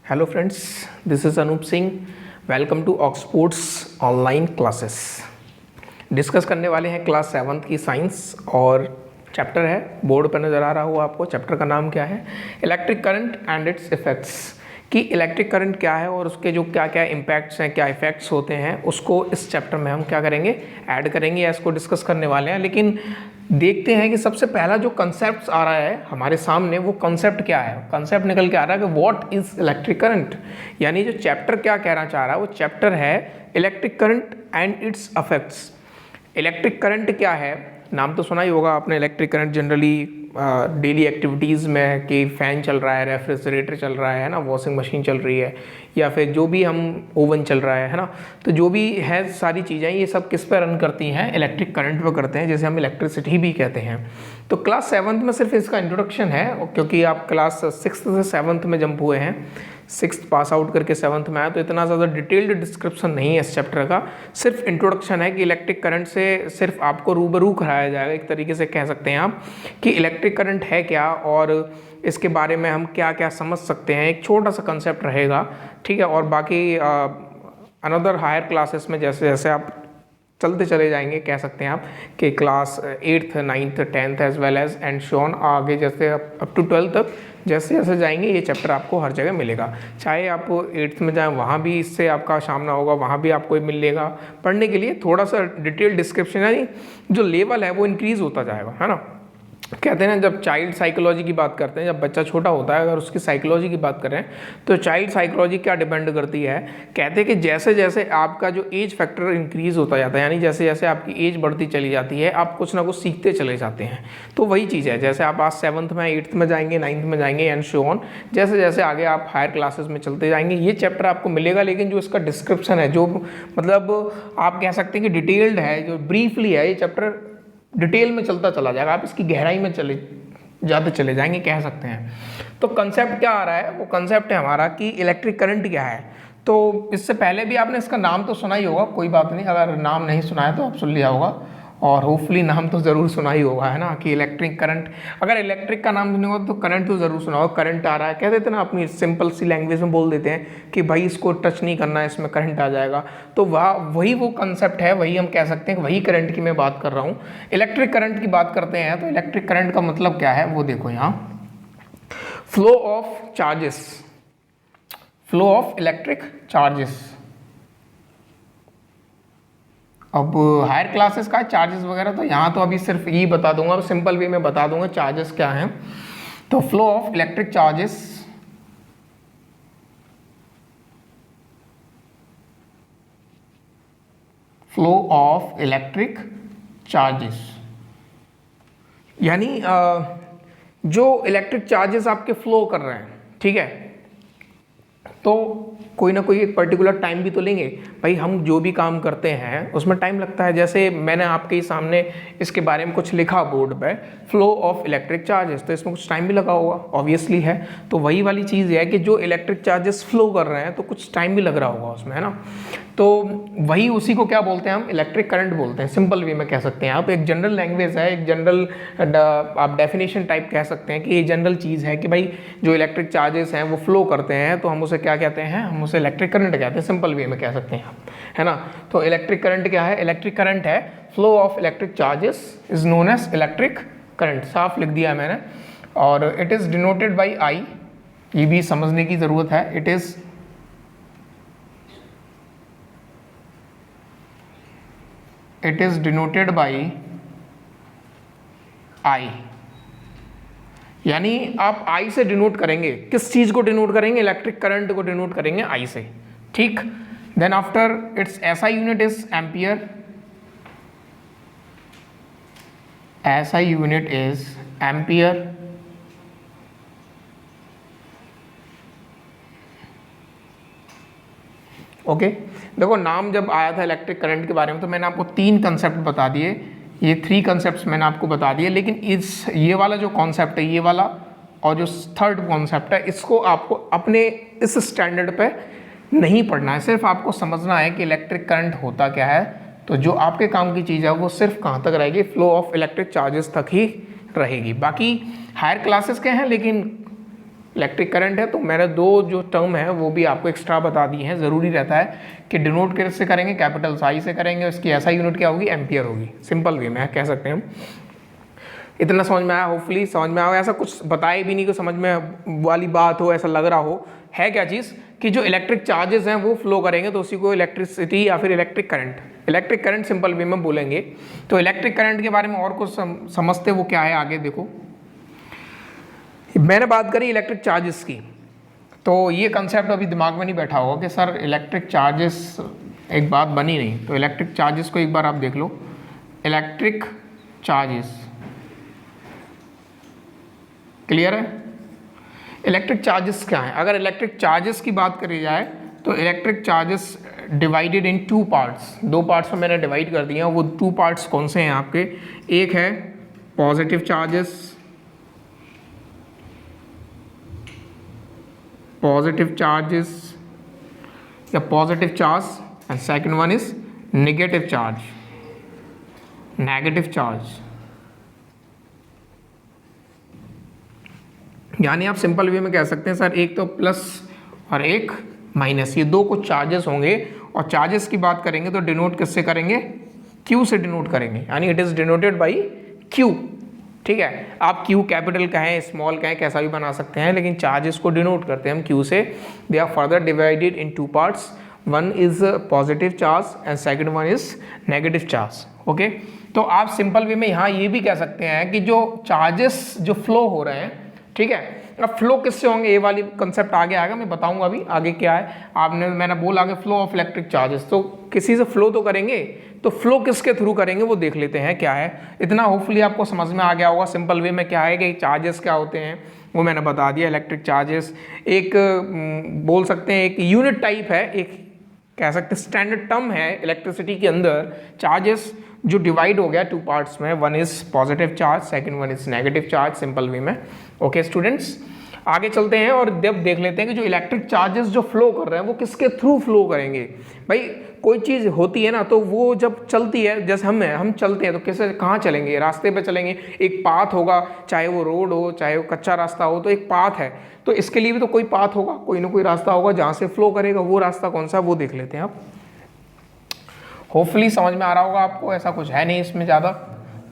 Hello friends, this is Anoop Singh. Welcome to Oxford's online classes. Discuss करने वाले हैं class 7th की साइंस और चैप्टर है, बोर्ड पर नज़र आ रहा होगा आपको। चैप्टर का नाम क्या है? Electric current and it's effects. कि इलेक्ट्रिक करंट क्या है और उसके जो क्या क्या इम्पैक्ट्स हैं, क्या इफेक्ट्स होते हैं, उसको इस चैप्टर में हम क्या करेंगे, ऐड करेंगे या इसको डिस्कस करने वाले हैं। लेकिन देखते हैं कि सबसे पहला जो कंसेप्ट आ रहा है हमारे सामने, वो कंसेप्ट क्या है। कंसेप्ट निकल के आ रहा है कि व्हाट इज इलेक्ट्रिक करंट, यानी जो चैप्टर क्या कहना चाह रहा है, वो चैप्टर है electric current and it's effects. Electric current क्या है, नाम तो सुना ही होगा आपने। Electric current generally daily activities में कि फ़ैन चल रहा है, रेफ्रिजरेटर चल रहा है ना, वॉशिंग मशीन चल रही है, या फिर जो भी हम ओवन चल रहा है ना, तो जो भी है सारी चीज़ें ये सब किस पर रन करती हैं, इलेक्ट्रिक करंट पर करते हैं, जैसे हम इलेक्ट्रिसिटी भी कहते हैं। तो क्लास 7th में सिर्फ इसका इंट्रोडक्शन है, क्योंकि आप क्लास 6th से 7th में जंप हुए हैं, 6th पास आउट करके 7th में आया, तो इतना ज़्यादा डिटेल्ड डिस्क्रिप्शन नहीं है इस चैप्टर का। सिर्फ इंट्रोडक्शन है कि इलेक्ट्रिक करंट से सिर्फ आपको रूबरू कराया जाएगा, एक तरीके से कह सकते हैं आप, कि इलेक्ट्रिक करंट है क्या और इसके बारे में हम क्या क्या समझ सकते हैं। एक छोटा सा कंसेप्ट रहेगा, ठीक है। और बाकी अनदर हायर क्लासेस में जैसे जैसे आप चलते चले जाएंगे, कह सकते हैं आप कि class 8th 9th 10th as well as and शॉन, आगे जैसे अप टू 12th तक जैसे जैसे जाएंगे ये चैप्टर आपको हर जगह मिलेगा। चाहे आप 8th में जाएं, वहाँ भी इससे आपका सामना होगा, वहाँ भी आपको मिलेगा पढ़ने के लिए। थोड़ा सा डिटेल डिस्क्रिप्शन, यानी जो लेवल है वो इंक्रीज़ होता जाएगा, है ना। कहते हैं ना, जब चाइल्ड साइकोलॉजी की बात करते हैं, जब बच्चा छोटा होता है, अगर उसकी साइकोलॉजी की बात करें तो चाइल्ड साइकोलॉजी क्या डिपेंड करती है। कहते हैं कि जैसे जैसे आपका जो एज फैक्टर इंक्रीज़ होता जाता है, यानी जैसे जैसे आपकी एज बढ़ती चली जाती है, आप कुछ ना कुछ सीखते चले जाते हैं। तो वही चीज़ है, जैसे आप आज 7th में 8th में जाएंगे, 9th में जाएंगे एंड सो ऑन, जैसे जैसे आगे आप हायर क्लासेस में चलते जाएंगे ये चैप्टर आपको मिलेगा। लेकिन जो इसका डिस्क्रिप्शन है, जो मतलब आप कह सकते हैं कि डिटेल्ड है, जो ब्रीफली है, ये चैप्टर डिटेल में चलता चला जाएगा, आप इसकी गहराई में जाते चले जाएंगे, कह सकते हैं। तो कंसेप्ट क्या आ रहा है, वो कंसेप्ट है हमारा कि इलेक्ट्रिक करंट क्या है। तो इससे पहले भी आपने इसका नाम तो सुना ही होगा, कोई बात नहीं, अगर नाम नहीं सुना है तो आप सुन लिया होगा, और होपफुली नाम तो ज़रूर सुना ही होगा, है ना, कि इलेक्ट्रिक करंट। अगर इलेक्ट्रिक का नाम सुना होगा तो करंट तो ज़रूर सुना होगा। करंट आ रहा है, कह देते ना, अपनी सिंपल सी लैंग्वेज में बोल देते हैं कि भाई इसको टच नहीं करना है, इसमें करंट आ जाएगा। तो वही वो कंसेप्ट है, वही हम कह सकते हैं कि वही करंट की मैं बात कर रहा हूँ। इलेक्ट्रिक करंट की बात करते हैं तो इलेक्ट्रिक करंट का मतलब क्या है वो देखो यहाँ, flow of charges, flow of electric charges. अब हायर क्लासेस का चार्जेस वगैरह तो यहाँ तो अभी सिर्फ यही बता दूंगा, सिंपल वे में बता दूंगा चार्जेस क्या हैं। तो flow of electric charges flow of electric charges, यानी जो इलेक्ट्रिक चार्जेस आपके फ्लो कर रहे हैं, ठीक है, तो कोई ना कोई एक पर्टिकुलर टाइम भी तो लेंगे भाई। हम जो भी काम करते हैं उसमें टाइम लगता है। जैसे मैंने आपके ही सामने इसके बारे में कुछ लिखा बोर्ड पे, फ्लो ऑफ इलेक्ट्रिक चार्जेस, तो इसमें कुछ टाइम भी लगा होगा, ऑब्वियसली है। तो वही वाली चीज़ है कि जो इलेक्ट्रिक चार्जेस फ्लो कर रहे हैं तो कुछ टाइम भी लग रहा होगा उसमें, है ना। तो वही उसी को क्या बोलते हैं हम, इलेक्ट्रिक करंट बोलते हैं, सिंपल वे में कह सकते हैं आप। एक जनरल लैंग्वेज है, एक जनरल आप डेफिनेशन टाइप कह सकते हैं कि ये जनरल चीज़ है कि भाई जो इलेक्ट्रिक चार्जेस हैं वो फ्लो करते हैं, तो हम उसे क्या कहते हैं, हम उसे इलेक्ट्रिक करंट कहते हैं, सिंपल वे में कह सकते हैं आप, है ना। तो इलेक्ट्रिक करंट क्या है, इलेक्ट्रिक करंट है flow of electric charges is known as electric current. साफ लिख दिया मैंने। और it is denoted by I, ये भी समझने की ज़रूरत है। It is denoted by I, यानी आप आई से डिनोट करेंगे, किस चीज़ को डिनोट करेंगे, इलेक्ट्रिक करंट को डिनोट करेंगे आई से, ठीक। Then after it's SI unit is ampere, SI unit is ampere. Okay, देखो नाम जब आया था इलेक्ट्रिक करंट के बारे में तो मैंने आपको 3 कंसेप्ट बता दिए, ये 3 कंसेप्ट्स मैंने आपको बता दिए। लेकिन ये वाला जो कॉन्सेप्ट है, ये वाला, और जो थर्ड कॉन्सेप्ट है, इसको आपको अपने इस स्टैंडर्ड पे नहीं पढ़ना है। सिर्फ आपको समझना है कि इलेक्ट्रिक करंट होता क्या है। तो जो आपके काम की चीज़ है वो सिर्फ कहाँ तक रहेगी, फ्लो ऑफ इलेक्ट्रिक चार्जेस तक ही रहेगी। बाकी हायर क्लासेस के हैं, लेकिन इलेक्ट्रिक करंट है, तो मैंने दो जो टर्म है वो भी आपको एक्स्ट्रा बता दी हैं। ज़रूरी रहता है कि डिनोट किससे करेंगे, कैपिटल साई से करेंगे, उसकी ऐसा यूनिट क्या होगी, एम्पियर होगी। सिंपल वे में कह सकते हैं हम। इतना समझ में आया, होपफुली समझ में आया। ऐसा कुछ बताए भी नहीं कि समझ में वाली बात हो, ऐसा लग रहा हो। है क्या चीज़ कि जो इलेक्ट्रिक चार्जेस हैं वो फ्लो करेंगे तो उसी को इलेक्ट्रिसिटी या फिर इलेक्ट्रिक करंट सिंपल वे में बोलेंगे। तो इलेक्ट्रिक करंट के बारे में और कुछ समझते वो क्या है आगे देखो। मैंने बात करी इलेक्ट्रिक चार्जेस की, तो ये कंसेप्ट अभी दिमाग में नहीं बैठा होगा कि सर इलेक्ट्रिक चार्जेस एक बात बनी नहीं। तो इलेक्ट्रिक चार्जेस को एक बार आप देख लो। इलेक्ट्रिक चार्जेस क्लियर है? इलेक्ट्रिक चार्जेस क्या है? अगर इलेक्ट्रिक चार्जेस की बात करी जाए तो electric charges divided in two parts, दो पार्ट्स में मैंने डिवाइड कर दिया। वो टू पार्ट्स कौन से हैं आपके? एक है पॉजिटिव चार्जेस, या positive charge, and second one is negative charge. यानी आप सिंपल वे में कह सकते हैं सर एक तो प्लस और एक माइनस, ये दो कुछ चार्जेस होंगे। और चार्जेस की बात करेंगे तो डिनोट किससे करेंगे? क्यू से डिनोट करेंगे, यानी it is denoted by Q. ठीक है, आप क्यू कैपिटल कहें, स्मॉल कहें, कैसा भी बना सकते हैं, लेकिन चार्जेस को डिनोट करते हैं हम क्यू से। They are further divided in two parts, one is positive charge and second one is negative charge. Okay, तो आप सिंपल वे में यहाँ ये भी कह सकते हैं कि जो चार्जेस जो फ्लो हो रहे हैं, ठीक है, अब फ्लो किससे होंगे, ये वाली कंसेप्ट आगे आएगा, मैं बताऊंगा अभी आगे क्या है। मैंने बोला कि फ्लो ऑफ इलेक्ट्रिक चार्जेस, तो किसी से फ्लो तो करेंगे, तो फ्लो किसके थ्रू करेंगे वो देख लेते हैं क्या है। इतना होपफुली आपको समझ में आ गया होगा। सिंपल वे में क्या है कि चार्जेस क्या होते हैं वो मैंने बता दिया। इलेक्ट्रिक चार्जेस एक बोल सकते हैं एक यूनिट टाइप है, एक कह सकते हैं स्टैंडर्ड टर्म है इलेक्ट्रिसिटी के अंदर। चार्जेस जो डिवाइड हो गया टू पार्ट्स में, one is positive charge, second one is negative charge, simple way में। ओके स्टूडेंट्स, आगे चलते हैं और जब देख लेते हैं कि जो इलेक्ट्रिक चार्जेस जो फ्लो कर रहे हैं वो किसके थ्रू फ्लो करेंगे। भाई कोई चीज़ होती है ना, तो वो जब चलती है, जैसे हम चलते हैं तो कैसे, कहाँ चलेंगे? रास्ते पे चलेंगे, एक पाथ होगा, चाहे वो रोड हो चाहे वो कच्चा रास्ता हो, तो एक पाथ है। तो इसके लिए भी तो कोई पाथ होगा, कोई ना कोई रास्ता होगा जहाँ से फ्लो करेगा। वो रास्ता कौन सा वो देख लेते हैं आप। होपफुली समझ में आ रहा होगा आपको, ऐसा कुछ है नहीं इसमें ज़्यादा,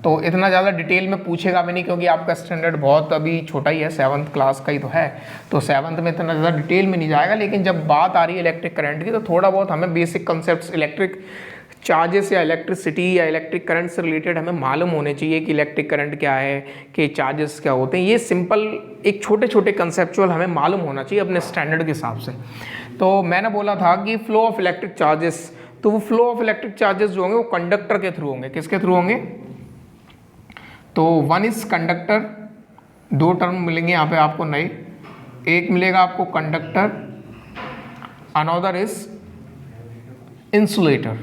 तो इतना ज़्यादा डिटेल में पूछेगा भी नहीं, क्योंकि आपका स्टैंडर्ड बहुत अभी छोटा ही है, 7th क्लास का ही तो है। तो 7th में इतना ज़्यादा डिटेल में नहीं जाएगा। लेकिन जब बात आ रही है इलेक्ट्रिक करंट की, तो थोड़ा बहुत हमें बेसिक कॉन्सेप्ट्स इलेक्ट्रिक चार्जेस या इलेक्ट्रिसिटी या इलेक्ट्रिक करंट से रिलेटेड हमें मालूम होने चाहिए कि इलेक्ट्रिक करंट क्या है, कि चार्जेस क्या होते हैं। ये सिंपल एक छोटे छोटे कंसेप्चुअल हमें मालूम होना चाहिए अपने स्टैंडर्ड के हिसाब से। तो मैंने बोला था कि फ्लो ऑफ इलेक्ट्रिक चार्जेस, तो वो फ्लो ऑफ इलेक्ट्रिक चार्जेस जो होंगे वो कंडक्टर के थ्रू होंगे। किसके थ्रू होंगे? तो वन इज कंडक्टर, दो टर्म मिलेंगे यहाँ पे आपको नए। एक मिलेगा आपको conductor, another is insulator.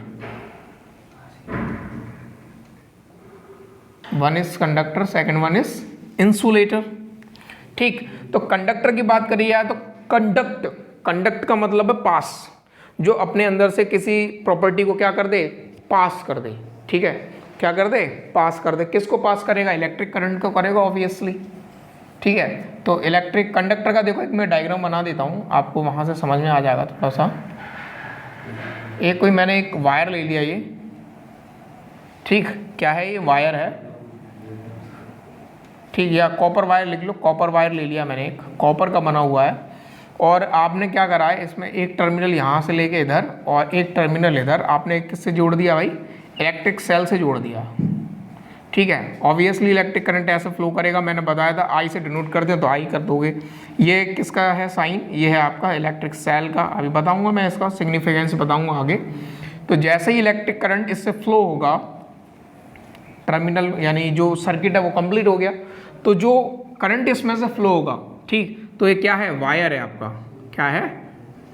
One is conductor, second one is insulator. ठीक, तो कंडक्टर की बात करी जाए तो कंडक्ट का मतलब है पास, जो अपने अंदर से किसी प्रॉपर्टी को क्या कर दे, पास कर दे। ठीक है, क्या कर दे, पास कर दे। किसको पास करेगा? इलेक्ट्रिक करंट को करेगा ऑब्वियसली। ठीक है, तो इलेक्ट्रिक कंडक्टर का देखो एक मैं डायग्राम बना देता हूँ, आपको वहाँ से समझ में आ जाएगा थोड़ा सा। मैंने एक वायर ले लिया ये, ठीक, क्या है ये? वायर है, ठीक, या कॉपर वायर लिख लो, कॉपर वायर ले लिया मैंने, एक कॉपर का बना हुआ है। और आपने क्या करा है, इसमें एक टर्मिनल यहाँ से लेके इधर और एक टर्मिनल इधर, आपने किससे जोड़ दिया भाई? इलेक्ट्रिक सेल से जोड़ दिया। ठीक है, ऑब्वियसली इलेक्ट्रिक करंट ऐसे फ्लो करेगा। मैंने बताया था आई से डिनोट करते हैं तो आई कर दोगे। ये किसका है साइन? ये है आपका इलेक्ट्रिक सेल का। अभी बताऊंगा मैं, इसका सिग्निफिकेंस बताऊंगा आगे। तो जैसे ही इलेक्ट्रिक करंट इससे फ्लो होगा, टर्मिनल यानी जो सर्किट है वो कंप्लीट हो गया, तो जो करंट इसमें से फ्लो होगा, ठीक, तो ये क्या है? वायर है आपका। क्या है?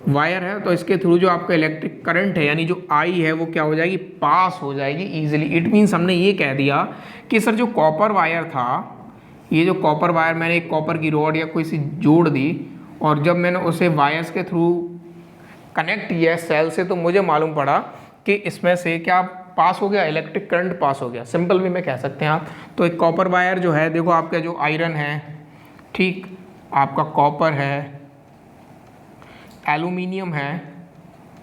वायर है। तो इसके थ्रू जो आपका इलेक्ट्रिक करंट है यानी जो आई है वो क्या हो जाएगी? पास हो जाएगी इजीली। इट मीन्स हमने ये कह दिया कि सर जो कॉपर वायर था, ये जो कॉपर वायर मैंने एक कॉपर की रॉड या कोई सी जोड़ दी, और जब मैंने उसे वायर्स के थ्रू कनेक्ट किया सेल से, तो मुझे मालूम पड़ा कि इसमें से क्या पास हो गया? इलेक्ट्रिक करंट पास हो गया। सिंपल वे में कह सकते हैं आप। तो एक कॉपर वायर जो है, देखो आपका जो आयरन है, ठीक, आपका कॉपर है, एल्यूमिनियम है,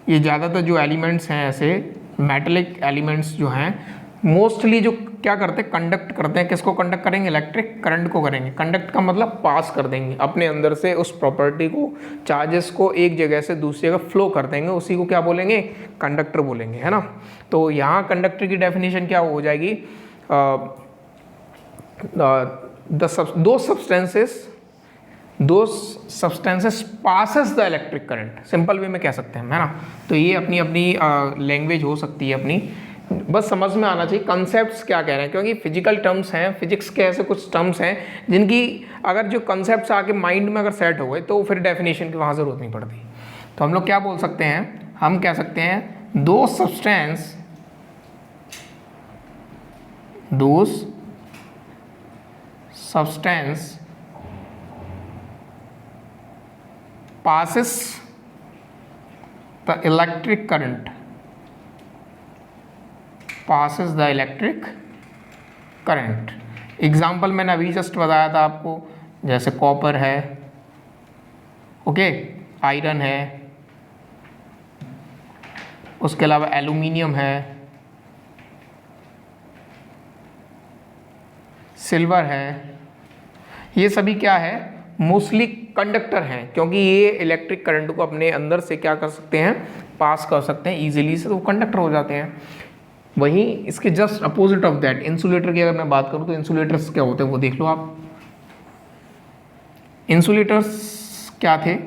ये ज़्यादातर जो एलिमेंट्स हैं ऐसे मेटेलिक एलिमेंट्स जो हैं मोस्टली जो क्या करते हैं, कंडक्ट करते हैं। किसको कंडक्ट करेंगे? इलेक्ट्रिक करंट को करेंगे। कंडक्ट का मतलब पास कर देंगे अपने अंदर से उस प्रॉपर्टी को, चार्जेस को एक जगह से दूसरी जगह फ्लो कर देंगे, उसी को क्या बोलेंगे? कंडक्टर बोलेंगे, है ना। तो यहाँ कंडक्टर की डेफिनेशन क्या हो जाएगी? दो substances passes the electric current, simple way में कह सकते हैं, है ना। तो ये अपनी अपनी लैंग्वेज हो सकती है अपनी, बस समझ में आना चाहिए कंसेप्ट्स क्या कह रहे हैं, क्योंकि फिजिकल टर्म्स हैं, फिजिक्स के ऐसे कुछ टर्म्स हैं जिनकी अगर जो कंसेप्ट्स आके माइंड में अगर सेट हो गए तो फिर डेफिनेशन की वहाँ ज़रूरत नहीं पड़ती। तो हम लोग क्या बोल सकते हैं? हम कह सकते हैं दो substance passes the electric current, example मैंने अभी जस्ट बताया था आपको, जैसे कॉपर है, ओके, आयरन है, उसके अलावा एल्यूमिनियम है, सिल्वर है, ये सभी क्या है? मोस्टली कंडक्टर हैं, क्योंकि ये इलेक्ट्रिक करंट को अपने अंदर से क्या कर सकते हैं? पास कर सकते हैं इजीली से, तो वो कंडक्टर हो जाते हैं। वहीं इसके just opposite of that insulator की अगर मैं बात करूं तो इंसुलेटर्स क्या होते हैं वो देख लो आप। इंसुलेटर्स क्या थे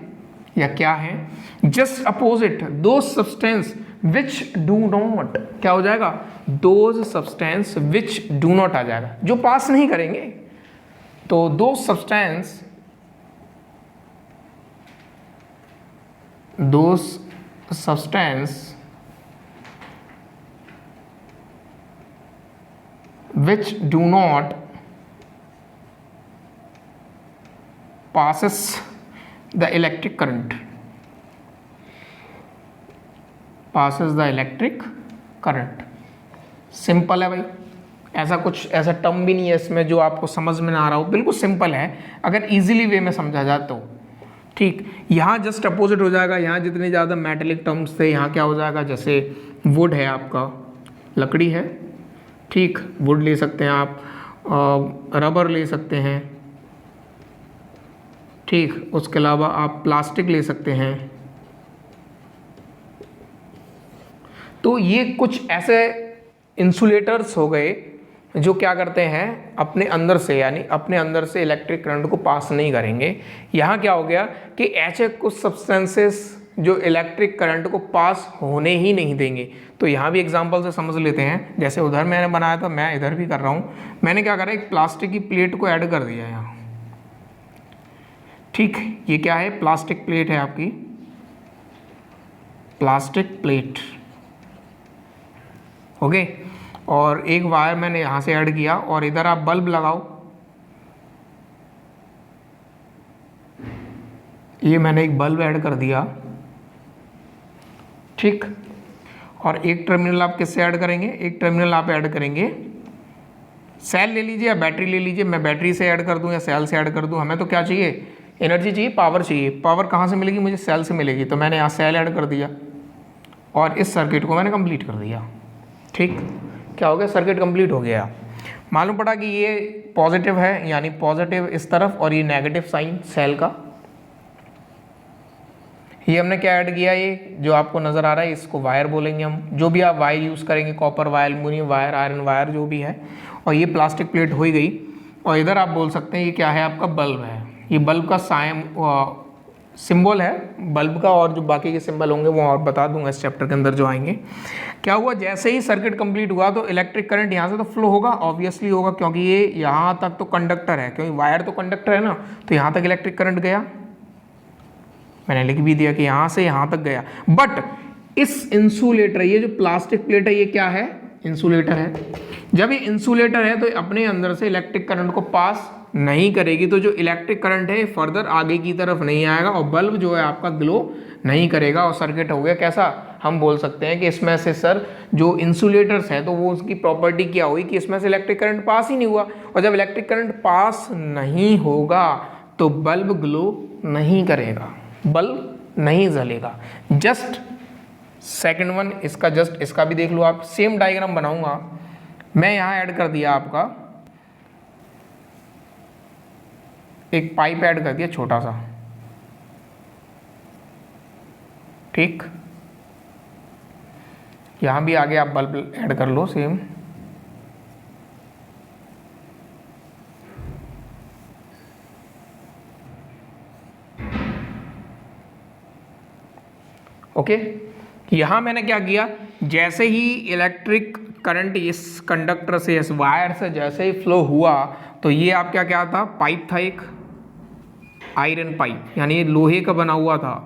या क्या है? जस्ट अपोजिट दो सब्सटेंस विच डू नॉट, क्या हो जाएगा? Those substance which do not आ जाएगा, जो पास नहीं करेंगे। तो दो substance, those substance which do not passes the electric current, simple है भाई, ऐसा कुछ ऐसा टर्म भी नहीं है इसमें जो आपको समझ में ना आ रहा हो, बिल्कुल सिंपल है अगर इजीली वे में समझा जाए तो। ठीक, यहाँ जस्ट अपोजिट हो जाएगा। यहाँ जितने ज़्यादा मेटेलिक टर्म्स थे, यहाँ क्या हो जाएगा? जैसे वुड है, आपका लकड़ी है, ठीक, वुड ले सकते हैं आप, रबर ले सकते हैं, ठीक, उसके अलावा आप प्लास्टिक ले सकते हैं। तो ये कुछ ऐसे इंसुलेटर्स हो गए जो क्या करते हैं? अपने अंदर से, यानी अपने अंदर से इलेक्ट्रिक करंट को पास नहीं करेंगे। यहाँ क्या हो गया कि ऐसे कुछ सब्सटेंसेस जो इलेक्ट्रिक करंट को पास होने ही नहीं देंगे। तो यहाँ भी एग्जांपल से समझ लेते हैं, जैसे उधर मैंने बनाया था, मैं इधर भी कर रहा हूँ। मैंने क्या करा? एक प्लास्टिक की प्लेट को ऐड कर दिया यहाँ, ठीक, ये क्या है? प्लास्टिक प्लेट है आपकी, प्लास्टिक प्लेट, ओके। और एक वायर मैंने यहाँ से ऐड किया और इधर आप बल्ब लगाओ, ये मैंने एक बल्ब ऐड कर दिया, ठीक। और एक टर्मिनल आप किससे ऐड करेंगे? एक टर्मिनल आप ऐड करेंगे, सेल ले लीजिए या बैटरी ले लीजिए। मैं बैटरी से ऐड कर दूं या सेल से ऐड कर दूं, हमें तो क्या चाहिए? एनर्जी चाहिए, पावर चाहिए। पावर कहाँ से मिलेगी? मुझे सेल से मिलेगी। तो मैंने यहाँ सेल ऐड कर दिया और इस सर्किट को मैंने कंप्लीट कर दिया, ठीक। क्या हो गया? सर्किट कंप्लीट हो गया। मालूम पड़ा कि ये पॉजिटिव है, यानी पॉजिटिव इस तरफ, और ये नेगेटिव साइन सेल का। ये हमने क्या ऐड किया? ये जो आपको नज़र आ रहा है इसको वायर बोलेंगे हम, जो भी आप वायर यूज़ करेंगे, copper wire, aluminium wire, iron wire, जो भी है। और ये प्लास्टिक प्लेट हो ही गई। और इधर आप बोल सकते हैं ये क्या है? आपका बल्ब है। ये बल्ब का सिंबल है बल्ब का, और जो बाकी के सिंबल होंगे वो और बता दूंगा इस चैप्टर के अंदर जो आएंगे। क्या हुआ? जैसे ही सर्किट कंप्लीट हुआ तो इलेक्ट्रिक करंट यहाँ से तो फ्लो होगा, ऑब्वियसली होगा, क्योंकि ये यहाँ तक तो कंडक्टर है, क्योंकि वायर तो कंडक्टर है ना, तो यहाँ तक इलेक्ट्रिक करंट गया। मैंने लिख भी दिया कि यहाँ से यहाँ तक गया। बट इस इंसुलेटर, ये जो प्लास्टिक प्लेट है, ये क्या है? इंसुलेटर है। जब ये इंसुलेटर है तो अपने अंदर से इलेक्ट्रिक करंट को पास नहीं करेगी, तो जो इलेक्ट्रिक करंट है फर्दर आगे की तरफ नहीं आएगा और बल्ब जो है आपका ग्लो नहीं करेगा और सर्किट हो गया कैसा? हम बोल सकते हैं कि इसमें से सर जो इंसुलेटर्स है तो वो उसकी प्रॉपर्टी क्या हुई कि इसमें से इलेक्ट्रिक करंट पास ही नहीं हुआ, और जब इलेक्ट्रिक करंट पास नहीं होगा तो बल्ब ग्लो नहीं करेगा, बल्ब नहीं जलेगा। जस्ट सेकंड वन, इसका जस्ट इसका भी देख लो आप, सेम डायग्राम बनाऊंगा मैं। यहाँ ऐड कर दिया आपका एक पाइप ऐड कर दिया छोटा सा, ठीक। यहाँ भी आगे आप बल्ब ऐड कर लो सेम। ओके, यहाँ मैंने क्या किया, जैसे ही इलेक्ट्रिक करंट इस कंडक्टर से, इस वायर से जैसे ही फ्लो हुआ, तो ये आपका क्या था, पाइप था, एक आयरन पाइप, यानी लोहे का बना हुआ था।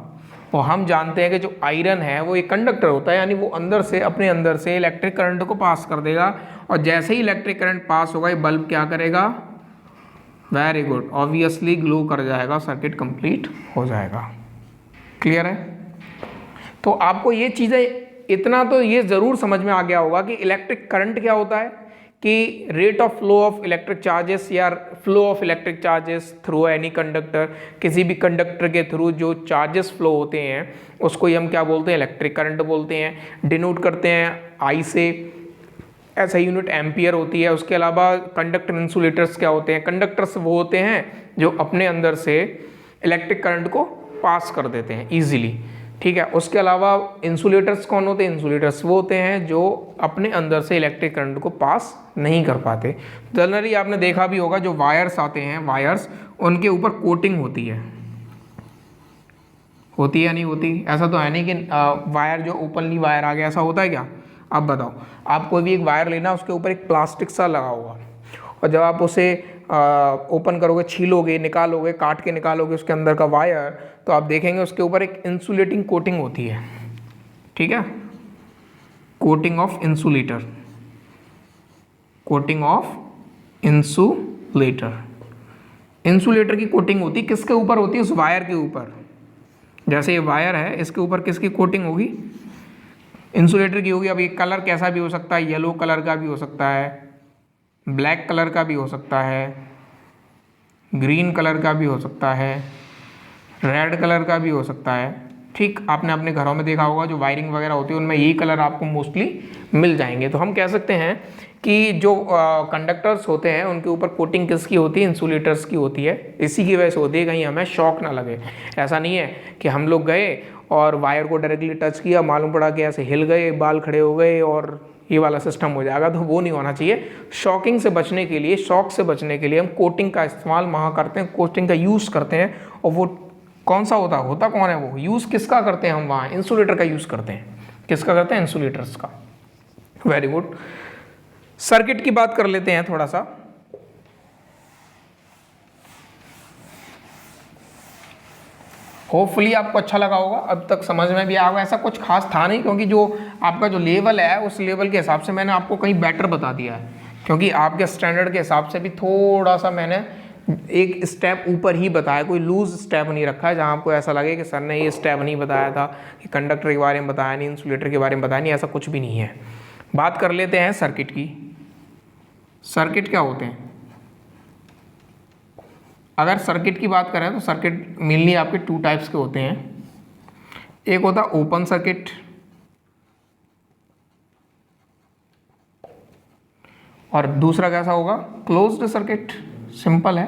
और हम जानते हैं कि जो आयरन है वो एक कंडक्टर होता है, यानी वो अंदर से, अपने अंदर से इलेक्ट्रिक करंट को पास कर देगा। और जैसे ही इलेक्ट्रिक करंट पास होगा, ये बल्ब क्या करेगा, वेरी गुड, ऑब्वियसली ग्लो कर जाएगा, सर्किट कंप्लीट हो जाएगा। क्लियर है? तो आपको ये चीज़ें, इतना तो ये ज़रूर समझ में आ गया होगा कि इलेक्ट्रिक करंट क्या होता है, कि rate of flow of electric charges या flow of electric charges through any conductor, किसी भी कंडक्टर के थ्रू जो चार्जेस फ्लो होते हैं उसको ही हम क्या बोलते हैं, इलेक्ट्रिक करंट बोलते हैं। डिनोट करते हैं आई से, ऐसा यूनिट एम्पियर होती है। उसके अलावा कंडक्टर इंसुलेटर्स क्या होते हैं, कंडक्टर्स वो होते हैं जो अपने अंदर से इलेक्ट्रिक करंट को पास कर देते हैं ईजिली, ठीक है। उसके अलावा इंसुलेटर्स कौन होते हैं, इंसुलेटर्स वो होते हैं जो अपने अंदर से इलेक्ट्रिक करंट को पास नहीं कर पाते। जनरली आपने देखा भी होगा, जो वायर्स आते हैं, वायर्स, उनके ऊपर कोटिंग होती है या नहीं होती? ऐसा तो है नहीं कि वायर जो ओपनली वायर आ गया, ऐसा होता है क्या? आप बताओ, आप कोई भी एक वायर लेना, उसके ऊपर एक प्लास्टिक सा लगा होगा, और जब आप उसे ओपन करोगे, छीलोगे, निकालोगे, काट के निकालोगे उसके अंदर का वायर, तो आप देखेंगे उसके ऊपर एक इंसुलेटिंग कोटिंग होती है, ठीक है। Coating of insulator, coating of insulator, insulator की कोटिंग होती है, किसके ऊपर होती है? उस वायर के ऊपर। जैसे ये वायर है, इसके ऊपर किसकी कोटिंग होगी? इंसुलेटर की होगी। अब ये कलर कैसा भी हो सकता है, येलो कलर का भी हो सकता है, ब्लैक कलर का भी हो सकता है, ग्रीन कलर का भी हो सकता है, रेड कलर का भी हो सकता है, ठीक। आपने अपने घरों में देखा होगा, जो वायरिंग वगैरह होती है उनमें यही कलर आपको मोस्टली मिल जाएंगे। तो हम कह सकते हैं कि जो कंडक्टर्स होते हैं उनके ऊपर कोटिंग किसकी होती है? इंसुलेटर्स की होती है। इसी की वजह से होती है, कहीं हमें शॉक ना लगे। ऐसा नहीं है कि हम लोग गए और वायर को डायरेक्टली टच किया, मालूम पड़ा कि ऐसे हिल गए, बाल खड़े हो गए और ये वाला सिस्टम हो जाएगा, तो वो नहीं होना चाहिए। शॉकिंग से बचने के लिए, शॉक से बचने के लिए हम कोटिंग का इस्तेमाल वहाँ करते हैं, कोटिंग का यूज़ करते हैं। और वो कौन सा होता कौन है? वो यूज़ किसका करते हैं हम वहाँ? इंसुलेटर का यूज़ करते हैं। किसका करते हैं? इंसुलेटर्स का। Very good. सर्किट की बात कर लेते हैं थोड़ा सा। होपफुली आपको अच्छा लगा होगा, अब तक समझ में भी आएगा। ऐसा कुछ खास था नहीं, क्योंकि जो आपका जो लेवल है उस लेवल के हिसाब से मैंने आपको कहीं बेटर बता दिया है, क्योंकि आपके स्टैंडर्ड के हिसाब से भी थोड़ा सा मैंने एक स्टेप ऊपर ही बताया, कोई लूज स्टेप नहीं रखा है जहाँ आपको ऐसा लगे कि सर ने ये स्टेप नहीं बताया था, कि कंडक्टर के बारे में बताया नहीं, इंसुलेटर के बारे में बताया नहीं, ऐसा कुछ भी नहीं है। बात कर लेते हैं सर्किट की। सर्किट क्या होते हैं? अगर सर्किट की बात करें तो सर्किट मेनली आपके टू टाइप्स के होते हैं। एक होता है ओपन सर्किट, और दूसरा कैसा होगा? Closed circuit. सिंपल है,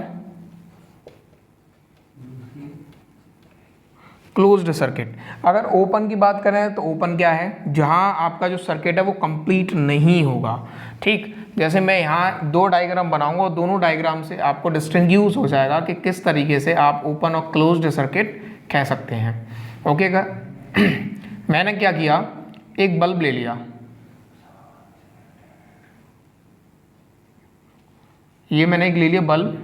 क्लोज्ड सर्किट। अगर ओपन की बात करें तो ओपन क्या है? जहां आपका जो सर्किट है वो कंप्लीट नहीं होगा, ठीक। जैसे मैं यहाँ दो डायग्राम बनाऊंगा, दोनों डायग्राम से आपको डिस्टिंग्विश हो जाएगा कि किस तरीके से आप ओपन और क्लोज्ड सर्किट कह सकते हैं। ओके का मैंने क्या किया, एक बल्ब ले लिया, ये मैंने एक ले लिया बल्ब,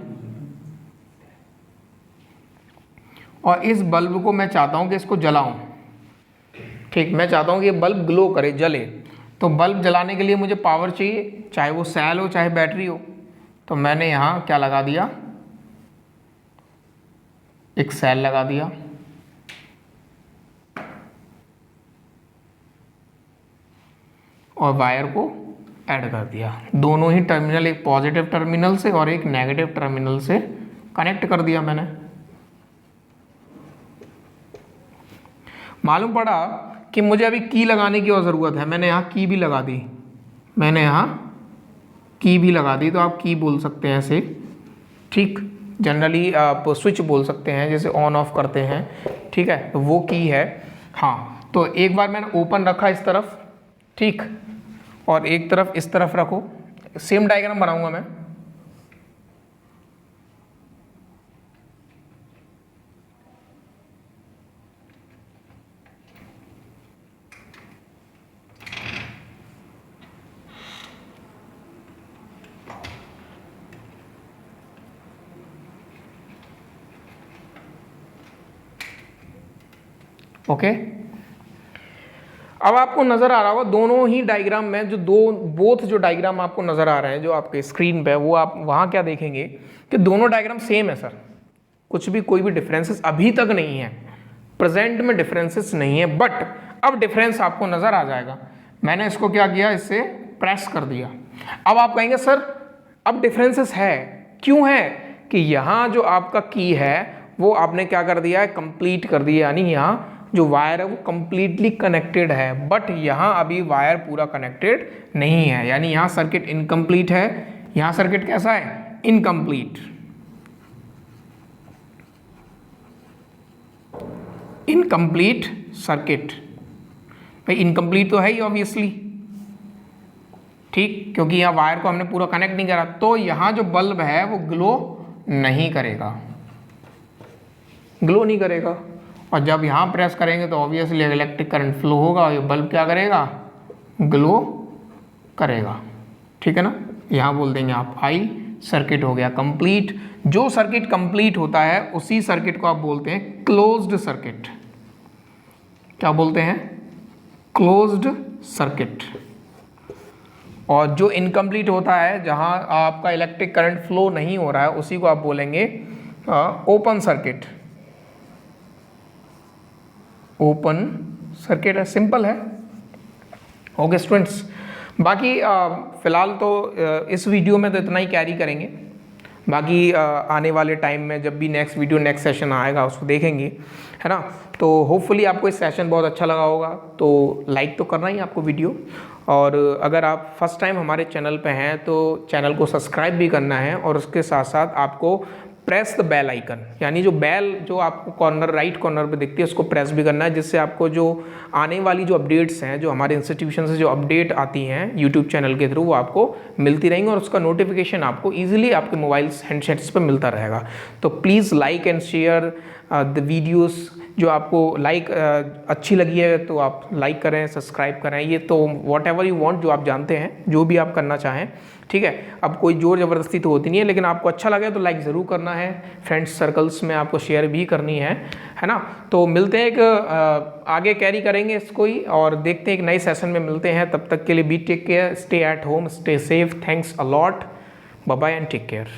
और इस बल्ब को मैं चाहता हूं कि इसको जलाऊं, ठीक। मैं चाहता हूं कि ये बल्ब ग्लो करे, जले। तो बल्ब जलाने के लिए मुझे पावर चाहिए, चाहे वो सेल हो चाहे बैटरी हो। तो मैंने यहाँ क्या लगा दिया, एक सेल लगा दिया, और वायर को ऐड कर दिया। दोनों ही टर्मिनल, एक पॉजिटिव टर्मिनल से और एक नेगेटिव टर्मिनल से कनेक्ट कर दिया मैंने। मालूम पड़ा कि मुझे अभी की लगाने की और ज़रूरत है, मैंने यहाँ की भी लगा दी, मैंने यहाँ की भी लगा दी, तो आप की बोल सकते हैं ऐसे, ठीक। जनरली आप स्विच बोल सकते हैं, जैसे ऑन ऑफ करते हैं, ठीक है, तो वो की है। हाँ, तो एक बार मैंने ओपन रखा इस तरफ, ठीक, और एक तरफ इस तरफ रखो, सेम डायग्राम बनाऊंगा मैं। ओके, अब आपको नजर आ रहा होगा दोनों ही डायग्राम में, जो बोथ जो डायग्राम आपको नजर आ रहे हैं जो आपके स्क्रीन पे, वो आप वहां क्या देखेंगे कि दोनों डायग्राम सेम है सर, कुछ भी कोई भी डिफरेंसेस अभी तक नहीं है, प्रेजेंट में डिफरेंसेस नहीं है, बट अब डिफरेंस आपको नजर आ जाएगा। मैंने इसको क्या किया, इससे प्रेस कर दिया। अब आप कहेंगे सर अब डिफरेंसेस है, क्यों है? कि यहाँ जो आपका की है वो आपने क्या कर दिया है, कंप्लीट कर दिया, यानी यहाँ जो वायर है वो कंप्लीटली कनेक्टेड है, बट यहाँ अभी वायर पूरा कनेक्टेड नहीं है, यानी यहाँ सर्किट इनकम्प्लीट है। यहाँ सर्किट कैसा है, इनकम्प्लीट, इनकम्प्लीट सर्किट। भाई इनकम्प्लीट तो है ही ऑब्वियसली, ठीक, क्योंकि यहाँ वायर को हमने पूरा कनेक्ट नहीं करा, तो यहाँ जो बल्ब है वो ग्लो नहीं करेगा, ग्लो नहीं करेगा। और जब यहाँ प्रेस करेंगे तो ऑब्वियसली इलेक्ट्रिक करंट फ्लो होगा और ये बल्ब क्या करेगा, ग्लो करेगा, ठीक है ना। यहाँ बोल देंगे आप आई, सर्किट हो गया कंप्लीट। जो सर्किट कंप्लीट होता है उसी सर्किट को आप बोलते हैं क्लोज्ड सर्किट। क्या बोलते हैं, क्लोज्ड सर्किट। और जो इनकम्प्लीट होता है, जहाँ आपका इलेक्ट्रिक करंट फ्लो नहीं हो रहा है, उसी को आप बोलेंगे ओपन सर्किट। ओपन सर्किट है, सिंपल है। ओके स्टूडेंट्स, बाकी फिलहाल तो इस वीडियो में तो इतना ही कैरी करेंगे, बाकी आने वाले टाइम में जब भी नेक्स्ट वीडियो नेक्स्ट सेशन आएगा उसको देखेंगे, है ना। तो होपफुली आपको इस सेशन बहुत अच्छा लगा होगा, तो लाइक तो करना ही आपको वीडियो, और अगर आप फर्स्ट टाइम हमारे चैनल पे हैं तो चैनल को सब्सक्राइब भी करना है, और उसके साथ साथ आपको प्रेस द बेल आइकन, यानी जो बेल जो आपको कॉर्नर राइट कॉर्नर पे दिखती है उसको प्रेस भी करना है, जिससे आपको जो आने वाली जो अपडेट्स हैं, जो हमारे इंस्टीट्यूशन से जो अपडेट आती हैं यूट्यूब चैनल के थ्रू, वो आपको मिलती रहेंगी और उसका नोटिफिकेशन आपको ईजिली आपके मोबाइल हैंडसेट्स पर मिलता रहेगा। तो please like and share the videos. जो आपको अच्छी लगी है तो आप लाइक करें, सब्सक्राइब करें, ये तो वॉट एवर यू वॉन्ट, जो आप जानते हैं, जो भी आप करना चाहें, ठीक है। अब कोई जोर ज़बरदस्ती तो होती नहीं है, लेकिन आपको अच्छा लगे तो लाइक ज़रूर करना है, फ्रेंड्स सर्कल्स में आपको शेयर भी करनी है ना। तो मिलते हैं, एक आगे कैरी करेंगे इसको ही, और देखते हैं एक नए सेशन में मिलते हैं। तब तक के लिए be take care, stay at home, stay safe, thanks a lot, bye bye and take care.